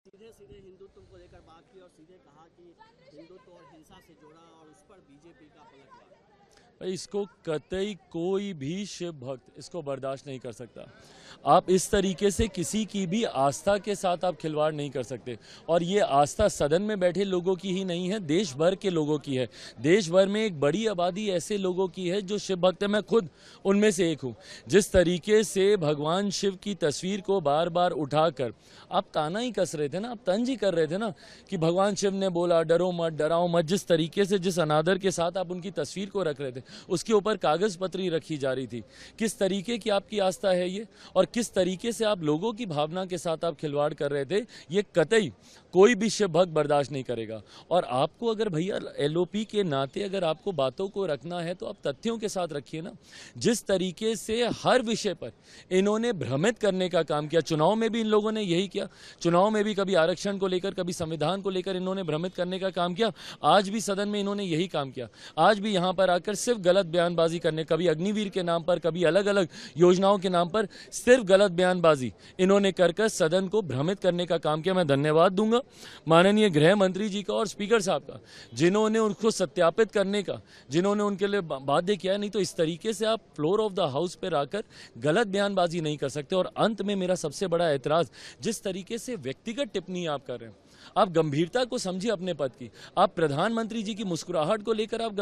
सीधे सीधे हिंदुत्व को लेकर बात की और सीधे कहा कि हिंदुत्व और हिंसा से जोड़ा और उस पर बीजेपी का पलटवार। इसको कतई कोई भी शिव भक्त इसको बर्दाश्त नहीं कर सकता। आप इस तरीके से किसी की भी आस्था के साथ आप खिलवाड़ नहीं कर सकते। और ये आस्था सदन में बैठे लोगों की ही नहीं है, देश भर के लोगों की है। देश भर में एक बड़ी आबादी ऐसे लोगों की है जो शिव भक्त है, मैं खुद उनमें से एक हूँ। जिस तरीके से भगवान शिव की तस्वीर को बार बार उठाकर आप ताना ही कस रहे थे ना, आप तंज ही कर रहे थे ना कि भगवान शिव ने बोला डरो मत, डराओ मत। जिस तरीके से, जिस अनादर के साथ आप उनकी तस्वीर को रख रहे थे, उसके ऊपर कागज पत्री रखी जा रही थी। किस तरीके की आपकी आस्था है ये, और किस तरीके से आप लोगों की भावना के साथ आप खिलवाड़ कर रहे थे, ये कतई कोई भी शिव भक्त बर्दाश्त नहीं करेगा। और आपको अगर भैया एलओपी के नाते अगर आपको बातों को रखना है तो आप तथ्यों के साथ रखिए ना। जिस तरीके से हर विषय पर इन्होंने भ्रमित करने का काम किया, चुनाव में भी इन लोगों ने यही किया। चुनाव में भी कभी आरक्षण को लेकर, कभी संविधान को लेकर इन्होंने भ्रमित करने का काम किया। आज भी सदन में इन्होंने यही काम किया। आज भी यहाँ पर आकर सिर्फ गलत बयानबाजी करने, कभी अग्निवीर के नाम पर, कभी अलग अलग योजनाओं के नाम पर सिर्फ गलत बयानबाजी इन्होंने कर सदन को भ्रमित करने का काम किया। मैं धन्यवाद दूंगा माननीय गृह मंत्री जी का और स्पीकर साहब का, जिन्होंने उनको सत्यापित करने का, जिन्होंने उनके लिए बाध्य किया। नहीं तो इस तरीके से आप फ्लोर ऑफ द हाउस पर आकर गलत बयानबाजी नहीं कर सकते। और अंत में मेरा सबसे बड़ा ऐतराज, जिस तरीके से व्यक्तिगत टिप्पणी आप कर रहे हैं, आप गंभीरता को समझिए अपने पद की। आप प्रधानमंत्री जी की मुस्कुराहट को लेकर आप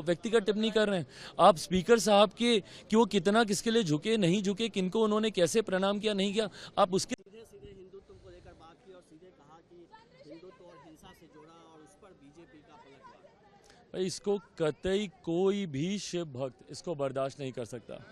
व्यक्तिगत टिप्पणी कर रहे हैं। आप स्पीकर साहब के कि वो कितना किसके लिए झुके, नहीं झुके, किनको उन्होंने कैसे प्रणाम किया, नहीं किया, आप उसके सीधे सीधे हिंदुत्व को लेकर बात की और सीधे कहा कि हिंदुत्व और हिंसा से जोड़ा और उस पर बीजेपी का पलटवार। इसको कतई कोई भी शिव भक्त इसको बर्दाश्त नहीं कर सकता।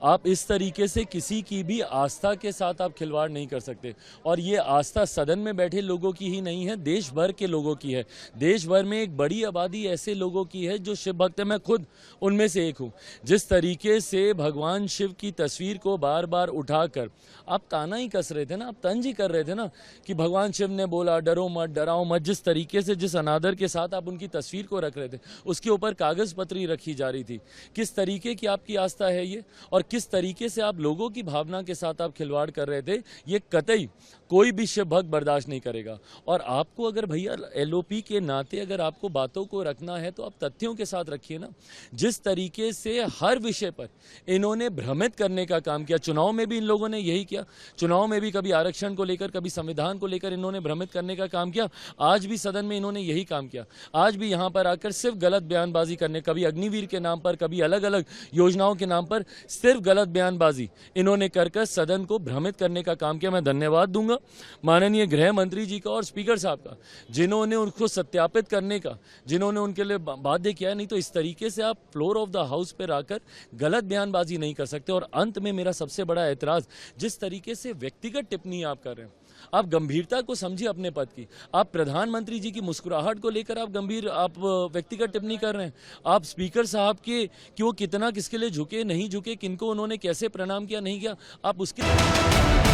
आप इस तरीके से किसी की भी आस्था के साथ आप खिलवाड़ नहीं कर सकते। और ये आस्था सदन में बैठे लोगों की ही नहीं है, देश भर के लोगों की है। देश भर में एक बड़ी आबादी ऐसे लोगों की है जो शिव भक्त है, मैं खुद उनमें से एक हूँ। जिस तरीके से भगवान शिव की तस्वीर को बार बार उठाकर आप ताना ही कस रहे थे ना, आप तंज ही कर रहे थे ना कि भगवान शिव ने बोला डरो मत, डराओ मत। जिस तरीके से, जिस अनादर के साथ आप उनकी तस्वीर को रख रहे थे, उसके ऊपर कागज पत्री रखी जा रही थी। किस तरीके की आपकी आस्था है ये, और किस तरीके से आप लोगों की भावना के साथ आप खिलवाड़ कर रहे थे, ये कतई कोई भी शिव भक्त बर्दाश्त नहीं करेगा। और आपको अगर भैया एलओपी के नाते अगर आपको बातों को रखना है तो आप तथ्यों के साथ रखिए ना। जिस तरीके से हर विषय पर इन्होंने भ्रमित करने का काम किया, चुनाव में भी इन लोगों ने यही किया। चुनाव में भी कभी आरक्षण को लेकर, कभी संविधान को लेकर इन्होंने भ्रमित करने का काम किया। आज भी सदन में इन्होंने यही काम किया। आज भी यहाँ पर आकर सिर्फ गलत बयानबाजी करने, कभी अग्निवीर के नाम पर, कभी अलग अलग योजनाओं के नाम पर सिर्फ गलत बयानबाजी इन्होंने कर सदन को भ्रमित करने का काम किया। मैं धन्यवाद दूंगा माननीय गृह मंत्री जी का और स्पीकर साहब का, जिन्होंने उनको सत्यापित करने का, जिन्होंने उनके लिए बाध्य किया। नहीं तो इस तरीके से आप फ्लोर ऑफ द हाउस पर आकर गलत बयानबाजी नहीं कर सकते। और अंत में मेरा सबसे बड़ा ऐतराज, जिस तरीके से व्यक्तिगत टिप्पणी आप कर रहे हैं, आप गंभीरता को समझिए अपने पद की। आप प्रधानमंत्री जी की मुस्कुराहट को लेकर आप व्यक्तिगत टिप्पणी कर रहे हैं। आप स्पीकर साहब के कि वो कितना किसके लिए झुके, नहीं झुके, किनको उन्होंने कैसे प्रणाम किया, नहीं किया, आप उसके